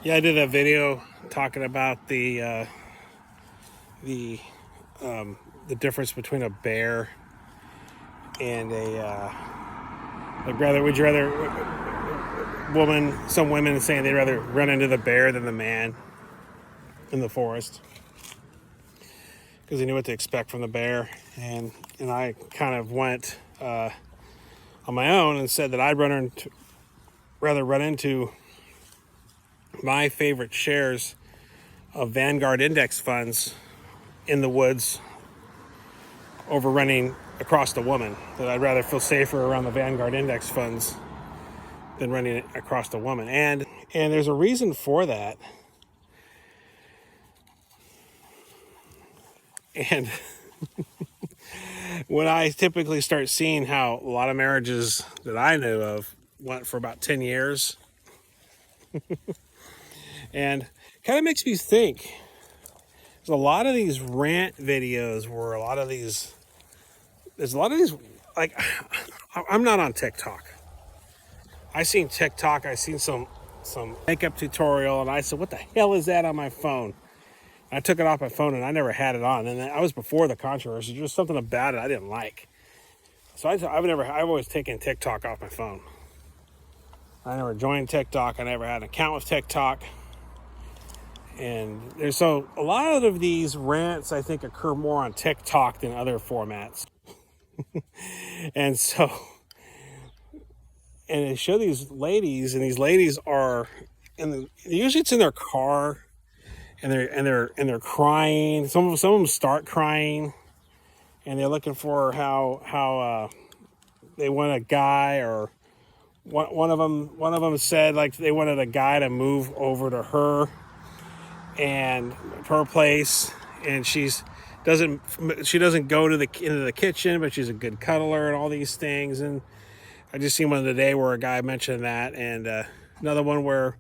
Yeah, I did a video talking about the the difference between a bear and a would you rather some women saying they'd rather run into the bear than the man in the forest because they knew what to expect from the bear, and I kind of went on my own and said that I'd rather run into my favorite shares of Vanguard index funds in the woods over running across the woman. That I'd rather feel safer around the Vanguard index funds than running across the woman. And there's a reason for that. And when I typically start seeing how a lot of marriages that I knew of went for about 10 years, and kind of makes me think, there's a lot of these rant videos where there's a lot of these, like, I'm not on TikTok. I seen TikTok, I seen some makeup tutorial, and I said, what the hell is that on my phone? I took it off my phone and I never had it on. And I was before the controversy. There's something about it I didn't like. So I've always taken TikTok off my phone. I never joined TikTok. I never had an account with TikTok. And so a lot of these rants, I think, occur more on TikTok than other formats. And they show these ladies, and these ladies are usually it's in their car, and they're crying. Some of them start crying, and they're looking for how they want a guy, or one of them said like they wanted a guy to move over to her and her place, and she doesn't go to into the kitchen, but she's a good cuddler and all these things. And I just seen one today where a guy mentioned that, and another one where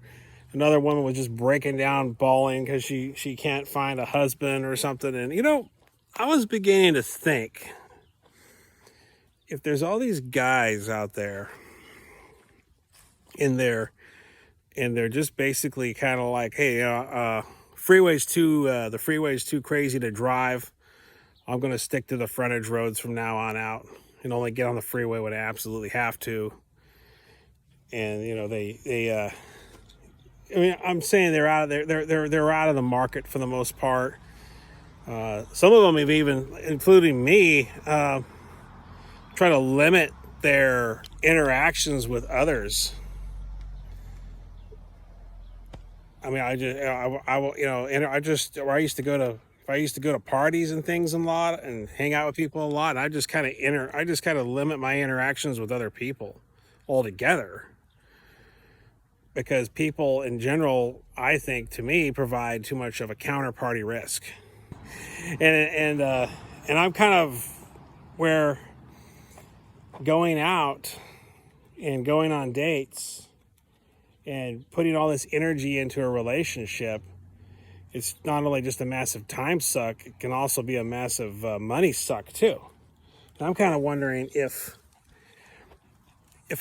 another woman was just breaking down, bawling because she can't find a husband or something. And I was beginning to think, if there's all these guys out there, and they're just basically kind of like, hey, the freeway's too crazy to drive. I'm going to stick to the frontage roads from now on out, and only get on the freeway when I absolutely have to. And I'm saying they're out of they're out of the market for the most part. Some of them have even, including me, try to limit their interactions with others. I mean, I used to go to parties and things a lot and hang out with people a lot. And I just kind of limit my interactions with other people altogether, because people in general, I think, to me, provide too much of a counterparty risk. And I'm kind of where going out and going on dates and putting all this energy into a relationship, it's not only just a massive time suck, it can also be a massive money suck too. And I'm kind of wondering if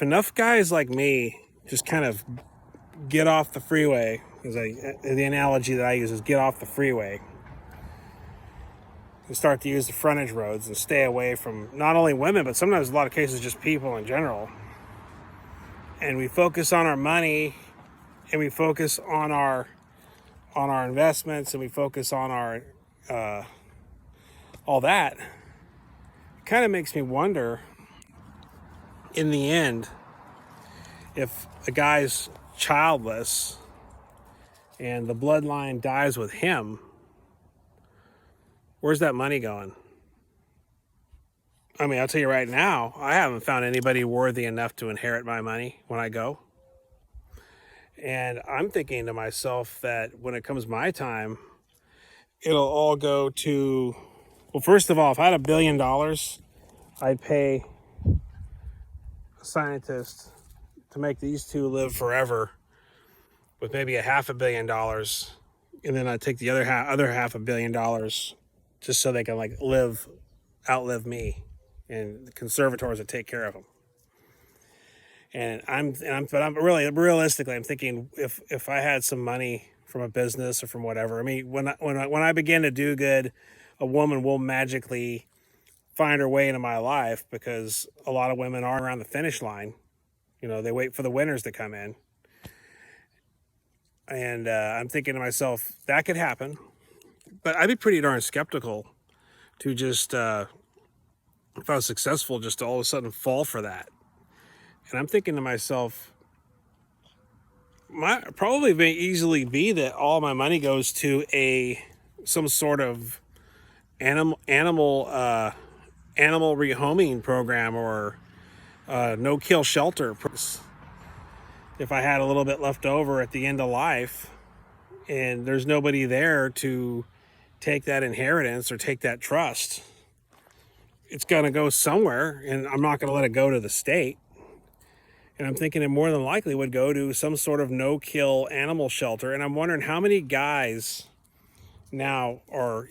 enough guys like me just kind of get off the freeway, the analogy that I use is get off the freeway and start to use the frontage roads and stay away from not only women, but sometimes a lot of cases just people in general. And we focus on our money, and we focus on our investments, and we focus on our all that. It kind of makes me wonder, in the end, if a guy's childless and the bloodline dies with him, where's that money going? I mean, I'll tell you right now, I haven't found anybody worthy enough to inherit my money when I go. And I'm thinking to myself that when it comes my time, it'll all go to, well, first of all, if I had $1 billion, I'd pay a scientist to make these two live forever with maybe $500 million. And then I'd take the other $500 million just so they can outlive me. And the conservators would take care of them. But I'm really realistically, I'm thinking if I had some money from a business or from whatever, I mean, when I begin to do good, a woman will magically find her way into my life, because a lot of women are around the finish line. They wait for the winners to come in. And I'm thinking to myself, that could happen. But I'd be pretty darn skeptical to just, if I was successful, just to all of a sudden fall for that. And I'm thinking to myself, probably may easily be that all my money goes to some sort of animal rehoming program, or no-kill shelter. If I had a little bit left over at the end of life, and there's nobody there to take that inheritance or take that trust, it's going to go somewhere, and I'm not going to let it go to the state. And I'm thinking it more than likely would go to some sort of no-kill animal shelter. And I'm wondering how many guys now are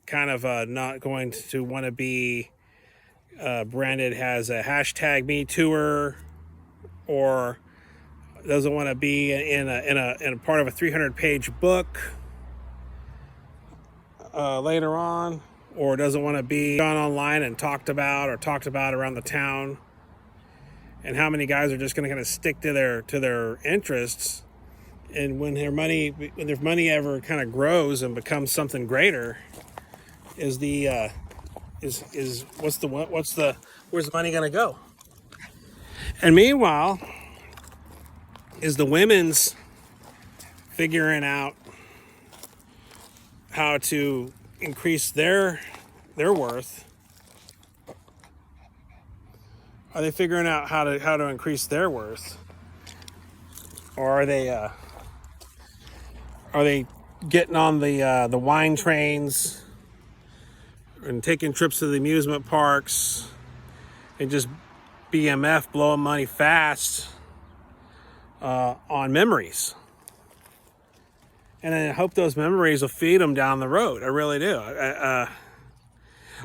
kind of not going to want to be branded as a hashtag Me Tooer, or doesn't want to be in a part of a 300-page book later on, or doesn't want to be gone online and talked about around the town. And how many guys are just going to kind of stick to their interests, and when their money ever kind of grows and becomes something greater, where's the money going to go? And meanwhile, is the women's figuring out how to increase their worth? Are they figuring out how to increase their worth, or are they getting on the wine trains and taking trips to the amusement parks and just BMF, blowing money fast on memories? And I hope those memories will feed them down the road. I really do.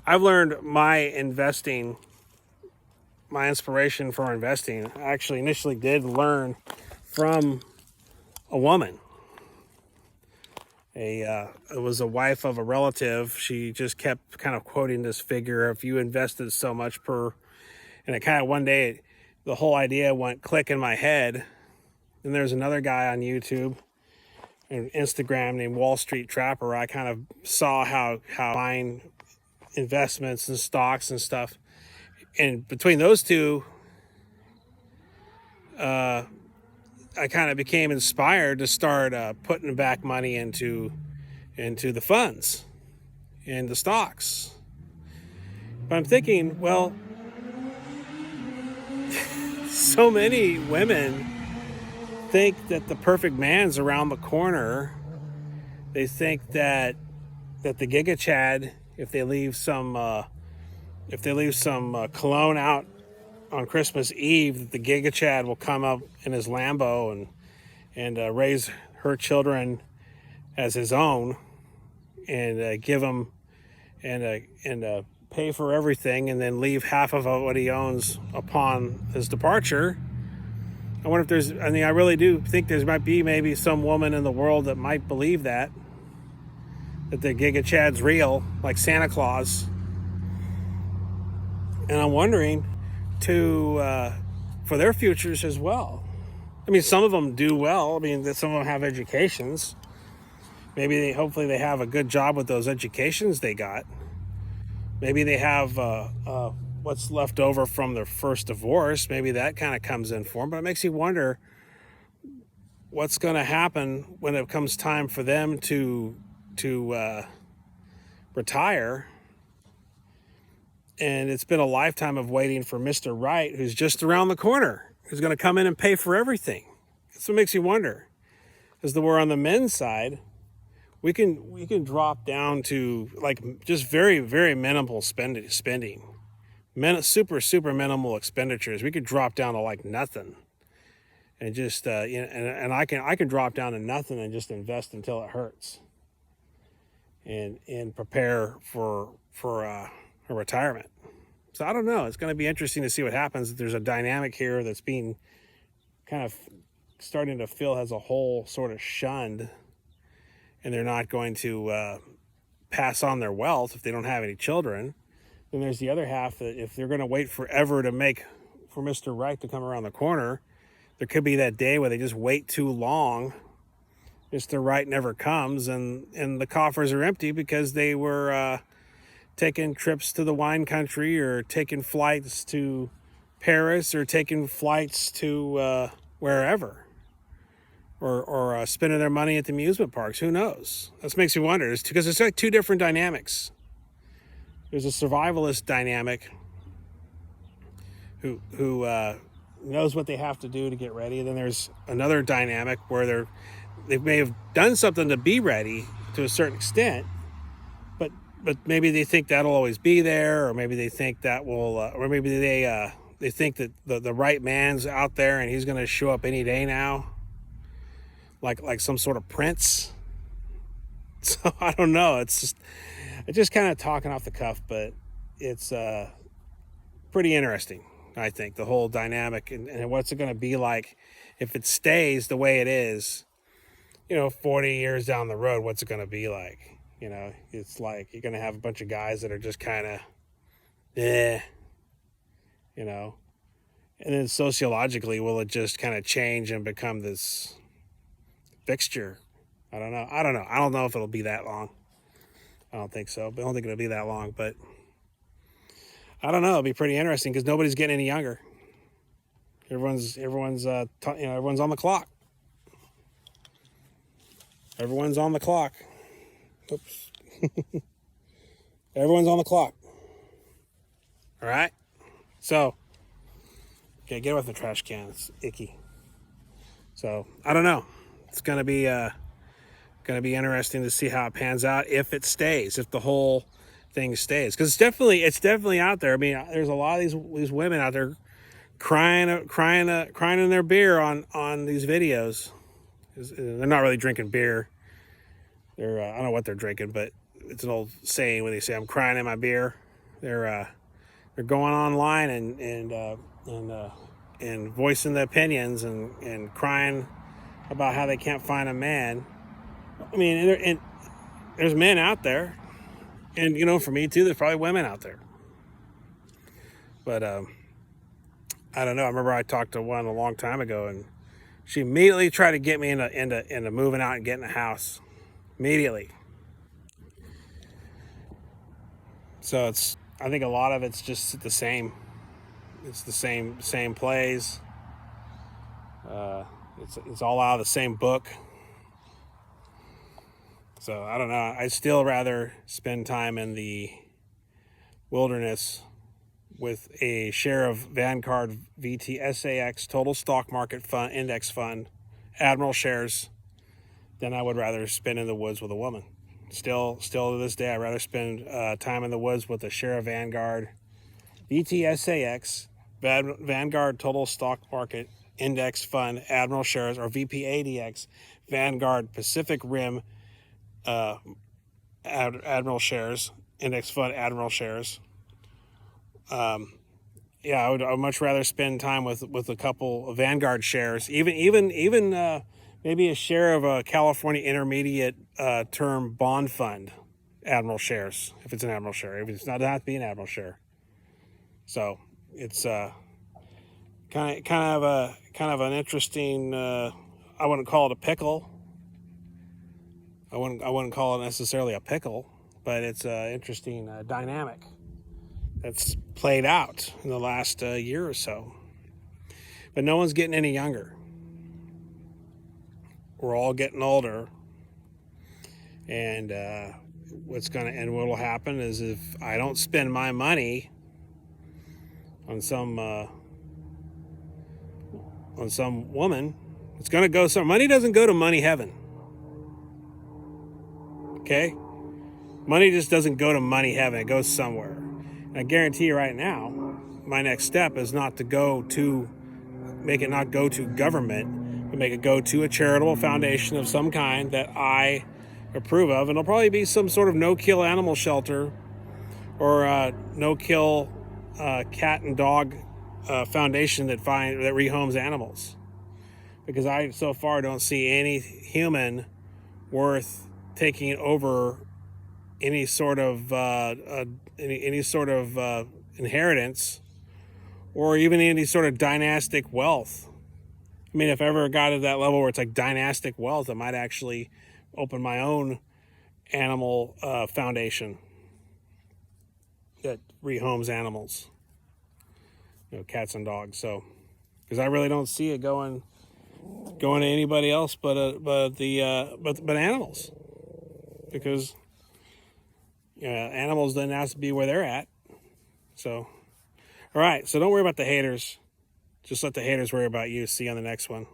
I've learned my inspiration for investing, I actually initially did learn from a woman. It was a wife of a relative. She just kept kind of quoting this figure: if you invested so much per, and it kind of one day, the whole idea went click in my head. And there's another guy on YouTube and Instagram named Wall Street Trapper. I kind of saw how buying investments and stocks and stuff. And between those two, I kind of became inspired to start putting back money into the funds and the stocks. But I'm thinking, well, so many women think that the perfect man's around the corner. They think that the Giga Chad, if they leave some cologne out on Christmas Eve, that the Giga Chad will come up in his Lambo and raise her children as his own, and give him and pay for everything, and then leave half of what he owns upon his departure. I wonder if I really do think there might be maybe some woman in the world that might believe that the Giga Chad's real, like Santa Claus. And I'm wondering for their futures as well. I mean, some of them do well. I mean, some of them have educations. Maybe hopefully they have a good job with those educations they got. Maybe they have what's left over from their first divorce. Maybe that kind of comes in for them. But it makes you wonder what's going to happen when it comes time for them to retire. And it's been a lifetime of waiting for Mr. Right, who's just around the corner, who's going to come in and pay for everything. That's what makes you wonder. As we're on the men's side, we can drop down to like just very, very minimal spending, super minimal expenditures. We could drop down to like nothing, and just and I can drop down to nothing and just invest until it hurts, and prepare for a retirement. So I don't know. It's going to be interesting to see what happens. There's a dynamic here that's being kind of starting to feel as a whole sort of shunned, and they're not going to pass on their wealth if they don't have any children. Then there's the other half that if they're going to wait forever to make for Mr. Right to come around the corner, there could be that day where they just wait too long. Mr. Right never comes, and the coffers are empty because they were taking trips to the wine country, or taking flights to Paris, or taking flights to wherever, or spending their money at the amusement parks. Who knows? That makes me wonder. It's because it's like two different dynamics. There's a survivalist dynamic who knows what they have to do to get ready, and then there's another dynamic where they may have done something to be ready to a certain extent, but maybe they think that'll always be there, or maybe they think that will, or maybe they think that the right man's out there and he's going to show up any day now, like some sort of prince. So I don't know. It's just kind of talking off the cuff, but it's pretty interesting, I think, the whole dynamic, and what's it going to be like if it stays the way it is, 40 years down the road. What's it going to be like? It's like you're going to have a bunch of guys that are just kind of, and then sociologically, will it just kind of change and become this fixture? I don't know. I don't know if it'll be that long. I don't think so. But I don't think it'll be that long. But I don't know. It'll be pretty interesting because nobody's getting any younger. Everyone's on the clock. Everyone's on the clock. Oops. Everyone's on the clock. All right. So, okay, get with the trash can. It's icky. So I don't know. It's gonna be interesting to see how it pans out, if it stays, if the whole thing stays, because it's definitely out there. I mean, there's a lot of these women out there crying in their beer on these videos. They're not really drinking beer. They're I don't know what they're drinking, but it's an old saying when they say I'm crying in my beer. They're going online and voicing their opinions and crying about how they can't find a man. I mean, and there's men out there, and for me too, there's probably women out there. But I don't know. I remember I talked to one a long time ago, and she immediately tried to get me into moving out and getting a house immediately. So I think a lot of it's just the same. It's the same plays. It's all out of the same book. So I don't know. I'd still rather spend time in the wilderness with a share of Vanguard VTSAX Total Stock Market Fund Index Fund Admiral shares than I would rather spend in the woods with a woman. Still to this day, I'd rather spend time in the woods with a share of Vanguard VTSAX Vanguard Total Stock Market Index Fund Admiral shares, or VPADX Vanguard Pacific Rim Admiral shares, Index Fund Admiral shares. I would much rather spend time with a couple of Vanguard shares, even maybe a share of a California Intermediate Term Bond Fund Admiral shares, if it's an Admiral share. If it's not, it doesn't have to be an Admiral share. So it's kind of an interesting. I wouldn't call it a pickle. I wouldn't call it necessarily a pickle, but it's an interesting dynamic that's played out in the last year or so. But no one's getting any younger. We're all getting older, and what'll happen is if I don't spend my money on some woman, it's gonna go somewhere. Money doesn't go to money heaven. Okay? Money just doesn't go to money heaven. It goes somewhere. And I guarantee you right now, my next step is not to make it not go to government, but make it go to a charitable foundation of some kind that I approve of. And it'll probably be some sort of no-kill animal shelter, or no-kill cat and dog foundation that rehomes animals, because I so far don't see any human worth taking over any sort of inheritance, or even any sort of dynastic wealth. I mean, if I ever got to that level where it's like dynastic wealth, I might actually open my own animal foundation that rehomes animals, cats and dogs. So, because I really don't see it going to anybody else but animals, because animals then has to be where they're at. So, all right. So don't worry about the haters. Just let the haters worry about you. See you on the next one.